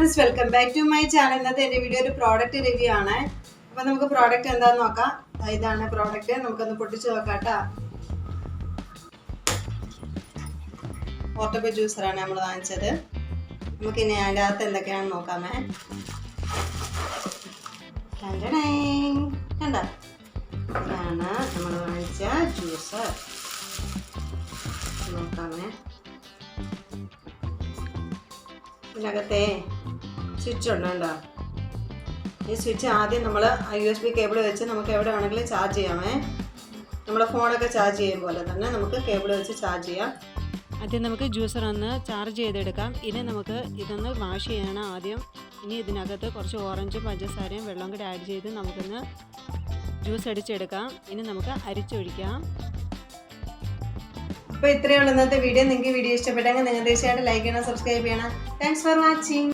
Friends, welcome back to my channel. ഇന്നത്തെ എൻ്റെ video ഒരു പ്രോഡക്റ്റ് റിവ്യൂ ആണ്. അപ്പോൾ നമുക്ക് പ്രോഡക്റ്റ് എന്താണെന്ന് നോക്കാം. ഇതാണ് പ്രോഡക്റ്റ്. നമുക്കൊന്ന് പൊട്ടിച്ച് നോക്കാം കേട്ടോ. പോർട്ടബിൾ ജ്യൂസറാണ് നമ്മൾ വാങ്ങിച്ചത്. നമുക്കിനി അതിൻ്റെ അകത്ത് എന്തൊക്കെയാണെന്ന് നോക്കാമേ. കണ്ടോ, ഇതാണ് നമ്മൾ വാങ്ങിച്ച ജ്യൂസർ. നോക്കാമേ. ഇതിനകത്തെ സ്വിച്ച് ഉണ്ട് കേട്ടോ. ഈ സ്വിച്ച് ആദ്യം നമ്മൾ USB കേബിൾ വെച്ച് നമുക്ക് എവിടെ വേണമെങ്കിലും ചാർജ് ചെയ്യാമേ. നമ്മുടെ ഫോണൊക്കെ ചാർജ് ചെയ്യും പോലെ തന്നെ നമുക്ക് കേബിൾ വെച്ച് ചാർജ് ചെയ്യാം. ആദ്യം നമുക്ക് ജ്യൂസർ ഒന്ന് ചാർജ് ചെയ്തെടുക്കാം. ഇനി നമുക്ക് ഇതൊന്ന് വാഷ് ചെയ്യണം ആദ്യം. ഇനി ഇതിനകത്ത് കുറച്ച് ഓറഞ്ചും പഞ്ചസാരയും വെള്ളം കൂടി ആഡ് ചെയ്ത് നമുക്കൊന്ന് ജ്യൂസ് അടിച്ചെടുക്കാം. ഇനി നമുക്ക് അരിച്ചൊഴിക്കാം. അപ്പോൾ ഇത്രയുള്ള ഇന്നത്തെ വീഡിയോ. നിങ്ങൾക്ക് വീഡിയോ ഇഷ്ടപ്പെട്ടെങ്കിൽ നിങ്ങൾ തീർച്ചയായിട്ടും ലൈക്ക് ചെയ്യണം, സബ്സ്ക്രൈബ് ചെയ്യണം. Thanks for watching.